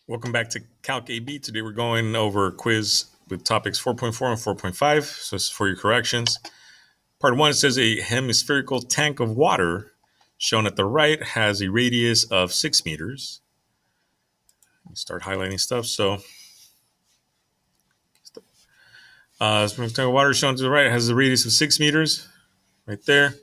Welcome back to Calc AB. Today we're going over a quiz with topics 4.4 and 4.5. So this is for your corrections. Part 1 says a hemispherical tank of water shown at the right has a radius of 6 meters. Let me start highlighting stuff. So tank of water shown to the right has a radius of 6 meters right there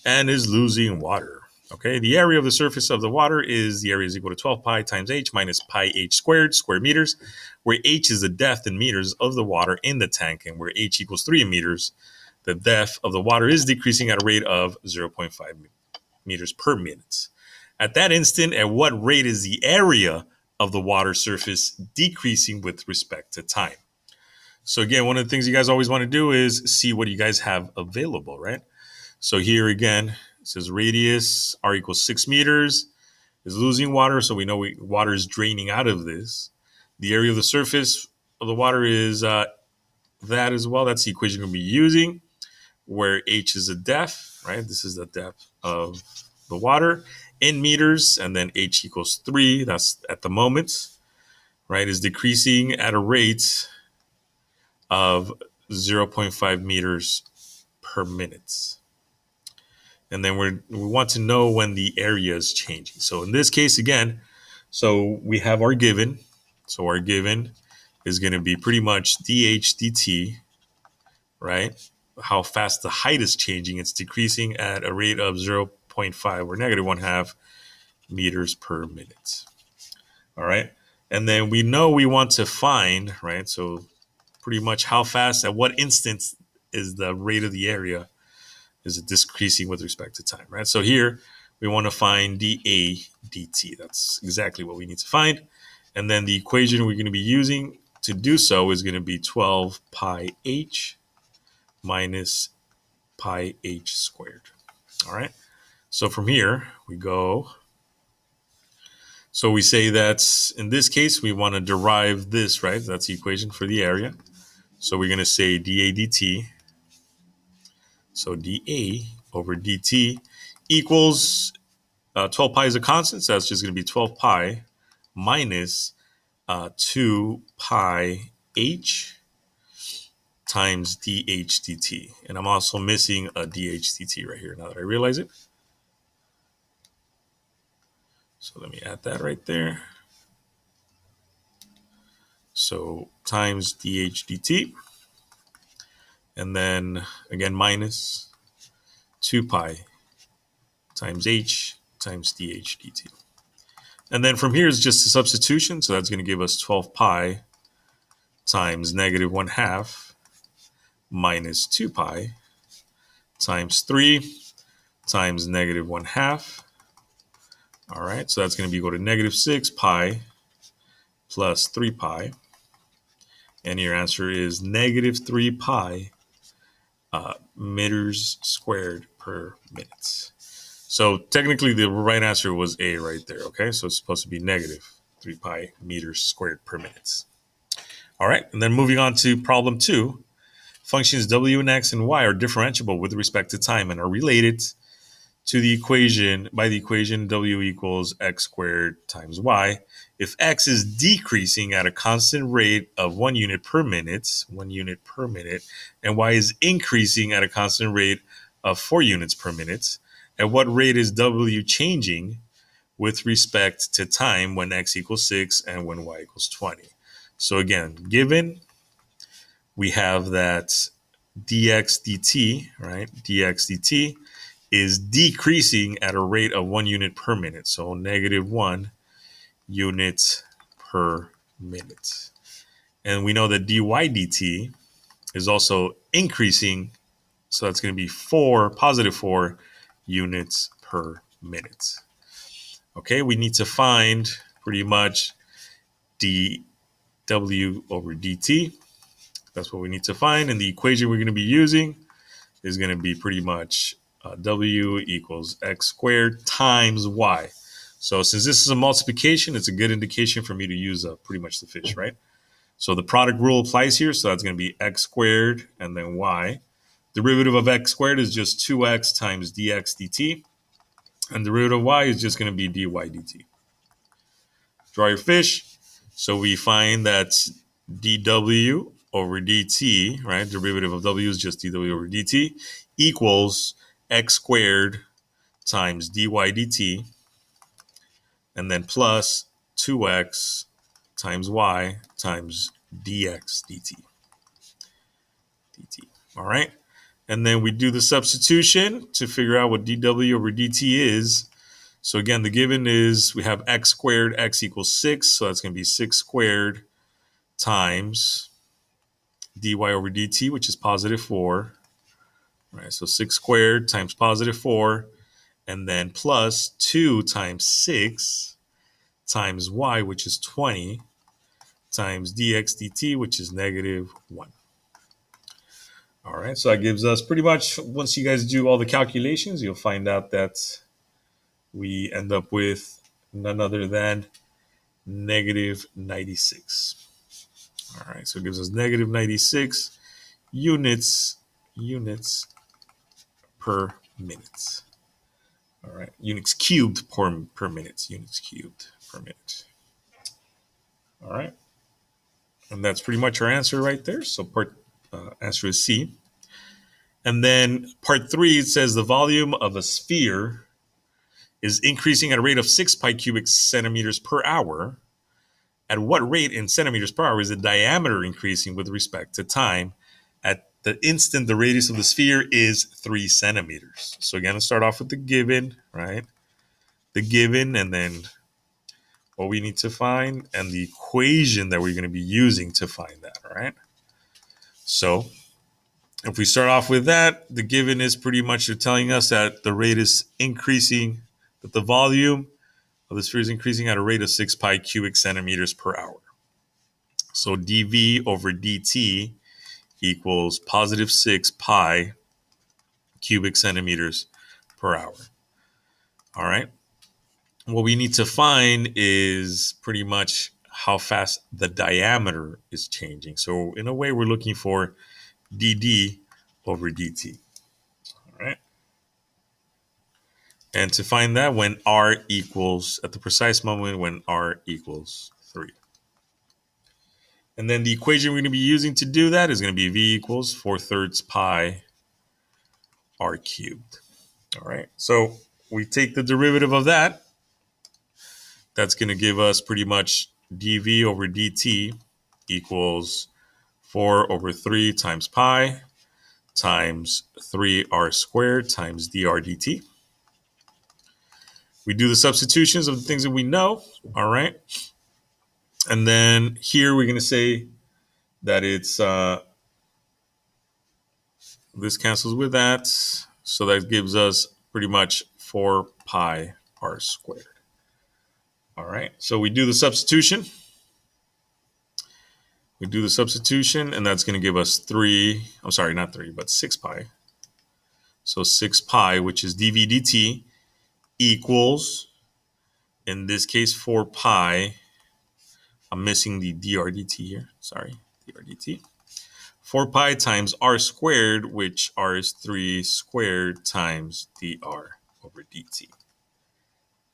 and is losing water. Okay, the area of the surface of the water is the area is equal to 12 pi times h minus pi h squared square meters, where h is the depth in meters of the water in the tank, and where h equals 3 in meters, the depth of the water is decreasing at a rate of 0.5 meters per minute. At that instant, at what rate is the area of the water surface decreasing with respect to time? So again, one of the things you guys always want to do is see what you guys have available, right? So here again, it says radius r equals 6 meters is losing water. So we know water is draining out of this. The area of the surface of the water is that as well. That's the equation we're going to be using, where h is the depth, right? This is the depth of the water in meters, and then h equals 3. That's at the moment, right? Is decreasing at a rate of 0.5 meters per minute. And then we want to know when the area is changing. So in this case, again, so we have our given. So our given is going to be pretty much dh dt, right? How fast the height is changing. It's decreasing at a rate of 0.5 or negative 1/2 meters per minute. All right. And then we know we want to find, right? So pretty much how fast, at what instance is the rate of the area is it decreasing with respect to time, right? So here we want to find dA dt. That's exactly what we need to find. And then the equation we're going to be using to do so is going to be 12 pi h minus pi h squared. All right. So from here we go. So we say that in this case, we want to derive this, right? That's the equation for the area. So we're going to say dA dt. So dA over dt equals 12 pi is a constant, so that's just going to be 12 pi minus 2 pi h times dh dt. And I'm also missing a dh dt right here now that I realize it. So let me add that right there. So times dh dt. And then again minus 2 pi times h times dh dt. And then from here is just a substitution. So that's going to give us 12 pi times negative 1/2 minus 2 pi times 3 times negative 1/2. All right, so that's going to be equal to negative 6 pi plus 3 pi. And your answer is negative 3 pi meters squared per minute. So technically the right answer was A right there, okay? So it's supposed to be negative 3 pi meters squared per minute. All right, and then moving on to problem 2. Functions w and x and y are differentiable with respect to time and are related to the equation by the equation w equals x squared times y. If x is decreasing at a constant rate of 1 unit per minute, and y is increasing at a constant rate of 4 units per minute, at what rate is w changing with respect to time when x equals 6 and when y equals 20? So again, given we have that dx dt, right? dx dt is decreasing at a rate of 1 unit per minute. So negative 1 unit per minute. And we know that dy dt is also increasing. So that's going to be positive 4 units per minute. Okay, we need to find pretty much dw over dt. That's what we need to find. And the equation we're going to be using is going to be pretty much w equals x squared times y. So since this is a multiplication, it's a good indication for me to use pretty much the fish, right? So the product rule applies here. So that's going to be x squared and then y. Derivative of x squared is just 2x times dx dt. And derivative of y is just going to be dy dt. Draw your fish. So we find that dw over dt, right? Derivative of w is just dw over dt equals x squared times dy dt, and then plus 2x times y times dx dt. All right. And then we do the substitution to figure out what dw over dt is. So again, the given is we have x squared, x equals 6. So that's going to be 6 squared times dy over dt, which is positive 4. Right. So 6 squared times positive 4. And then plus 2 times 6 times y, which is 20, times dx dt, which is negative 1. All right, so that gives us pretty much, once you guys do all the calculations, you'll find out that we end up with none other than negative 96. All right, so it gives us negative 96 units per minute. All right, units cubed per minute, units cubed per minute. All right, and that's pretty much our answer right there. So part answer is C. And then part 3, it says the volume of a sphere is increasing at a rate of 6 pi cubic centimeters per hour. At what rate in centimeters per hour is the diameter increasing with respect to time? At the instant the radius of the sphere is 3 centimeters. So again, let's start off with the given, right? The given, and then what we need to find, and the equation that we're going to be using to find that, right? So if we start off with that, the given is pretty much telling us that the rate is increasing, that the volume of the sphere is increasing at a rate of 6 pi cubic centimeters per hour. So dV over dt equals positive 6 pi cubic centimeters per hour. All right. What we need to find is pretty much how fast the diameter is changing. So in a way, we're looking for dd over dt. All right. And to find that when r equals, at the precise moment when r equals 3. And then the equation we're going to be using to do that is going to be v equals 4/3 pi r cubed. All right. So we take the derivative of that. That's going to give us pretty much dv over dt equals 4/3 times pi times 3r squared times dr dt. We do the substitutions of the things that we know. All right. And then here we're going to say that it's this cancels with that. So that gives us pretty much 4 pi r squared. All right. So we do the substitution. And that's going to give us 3. I'm sorry, not 3, but 6 pi. So 6 pi, which is dv dt, equals, in this case, 4 pi. I'm missing the dr dt here. Sorry, dr dt. 4 pi times r squared, which r is 3 squared times dr over dt.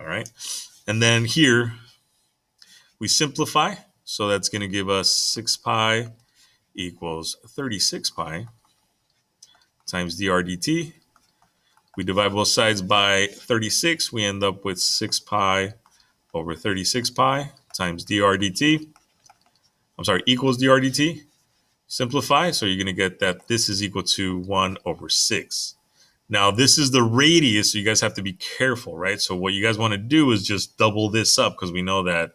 All right. And then here we simplify. So that's going to give us 6 pi equals 36 pi times dr dt. We divide both sides by 36. We end up with 6 pi over 36 pi times dr dt. I'm sorry, equals dr dt. Simplify. So you're going to get that this is equal to 1/6. Now, this is the radius, so you guys have to be careful, right? So what you guys want to do is just double this up, because we know that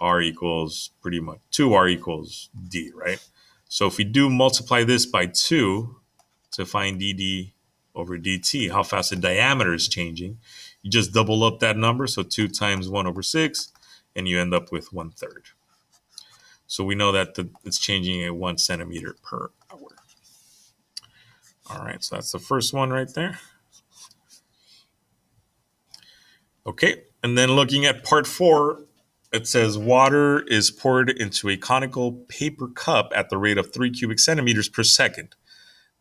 r equals pretty much 2r equals d, right? So if we do multiply this by 2 to find dd over dt, how fast the diameter is changing, you just double up that number. So 2 times 1/6, and you end up with 1/3. So we know that it's changing at 1 centimeter per hour. All right, so that's the first one right there. Okay, and then looking at part 4, it says water is poured into a conical paper cup at the rate of 3 cubic centimeters per second.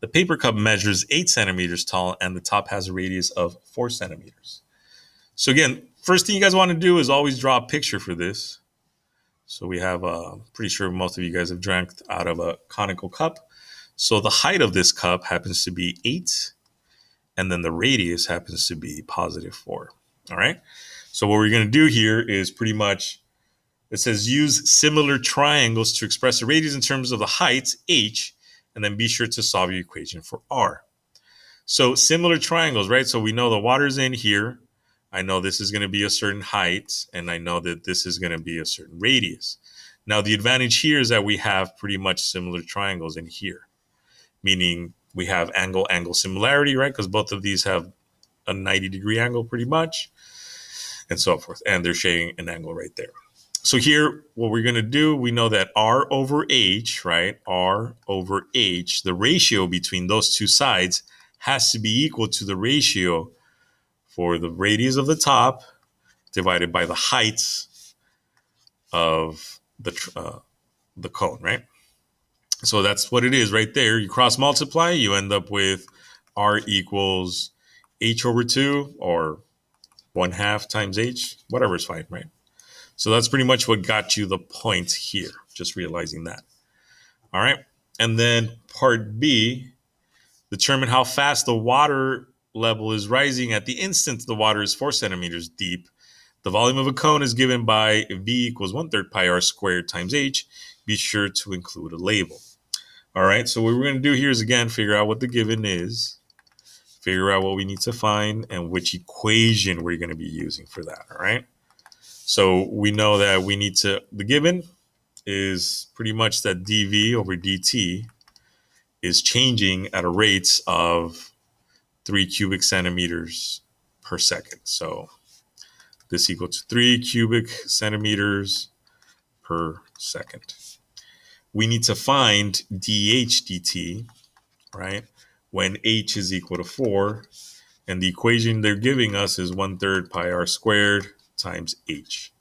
The paper cup measures 8 centimeters tall, and the top has a radius of 4 centimeters. So again, first thing you guys want to do is always draw a picture for this. So we have, pretty sure most of you guys have drank out of a conical cup. So the height of this cup happens to be 8, and then the radius happens to be positive 4. All right. So what we're going to do here is pretty much, it says use similar triangles to express the radius in terms of the height, h, and then be sure to solve your equation for r. So similar triangles, right? So we know the water's in here. I know this is going to be a certain height, and I know that this is going to be a certain radius. Now, the advantage here is that we have pretty much similar triangles in here, meaning we have angle-angle similarity, right? Because both of these have a 90-degree angle pretty much, and so forth. And they're sharing an angle right there. So here, what we're going to do, we know that r over h, right? R over h, the ratio between those two sides has to be equal to the ratio for the radius of the top divided by the height of the cone, right? So that's what it is right there. You cross multiply, you end up with r equals h over 2 or 1/2 times h, whatever is fine, right? So that's pretty much what got you the point here, just realizing that. All right. And then part B, determine how fast the water level is rising at the instant the water is 4 centimeters deep. The volume of a cone is given by V equals 1/3 pi r squared times h. Be sure to include a label. All right, so what we're going to do here is, again, figure out what the given is, figure out what we need to find, and which equation we're going to be using for that, all right? So we know that we need to, the given is pretty much that dV over dt is changing at a rate of 3 cubic centimeters per second. So this equals 3 cubic centimeters per second. We need to find dH dt, right, when h is equal to 4. And the equation they're giving us is 1/3 pi r squared times h.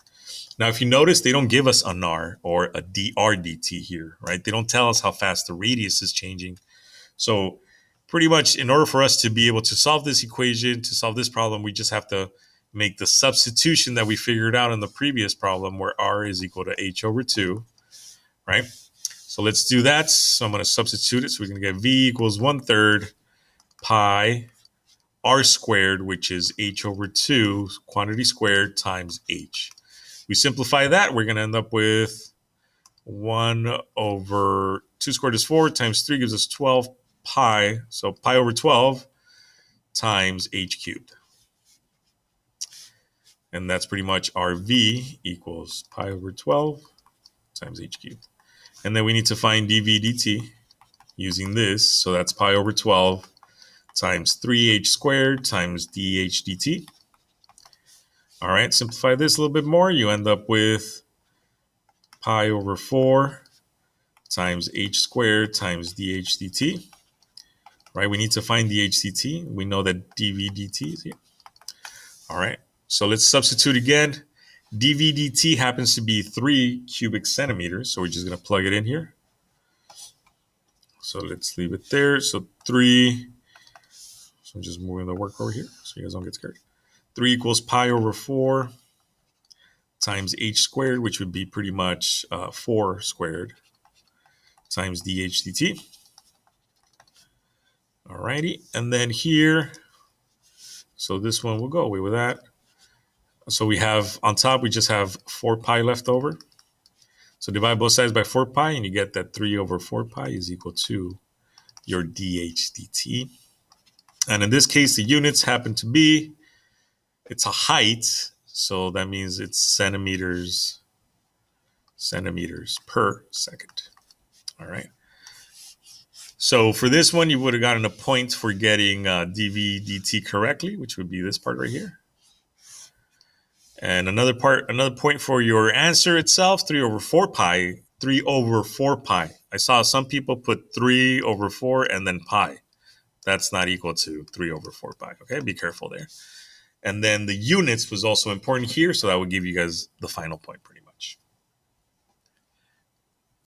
Now, if you notice, they don't give us an r or a dr dt here, right? They don't tell us how fast the radius is changing. So pretty much in order for us to be able to solve this equation, to solve this problem, we just have to make the substitution that we figured out in the previous problem where r is equal to h over 2, right? So let's do that. So I'm going to substitute it. So we're going to get v equals 1/3 pi r squared, which is h over 2, quantity squared, times h. We simplify that, we're going to end up with 1 over 2 squared is 4 times 3 gives us 12 pi. So pi over 12 times h cubed. And that's pretty much our v equals pi over 12 times h cubed. And then we need to find dv dt using this. So that's pi over 12 times 3h squared times dh dt. All right, simplify this a little bit more. You end up with pi over 4 times h squared times dh dt. Right, we need to find dh dt. We know that dv dt is here. All right, so let's substitute again. dv dt happens to be 3 cubic centimeters, so we're just going to plug it in here. So let's leave it there. So 3, so I'm just moving the work over here so you guys don't get scared. 3 equals pi over 4 times h squared, which would be pretty much 4 squared times dh dt. Alrighty, and then here, so this one will go away with that. So we have, on top, we just have 4 pi left over. So divide both sides by 4 pi, and you get that 3 over 4 pi is equal to your dh dt. And in this case, the units happen to be, it's a height, so that means it's centimeters per second. All right. So for this one, you would have gotten a point for getting dv dt correctly, which would be this part right here. And another point for your answer itself, 3 over 4 pi. 3 over 4 pi. I saw some people put 3 over 4 and then pi. That's not equal to 3 over 4 pi. Okay, be careful there. And then the units was also important here, so that would give you guys the final point pretty much.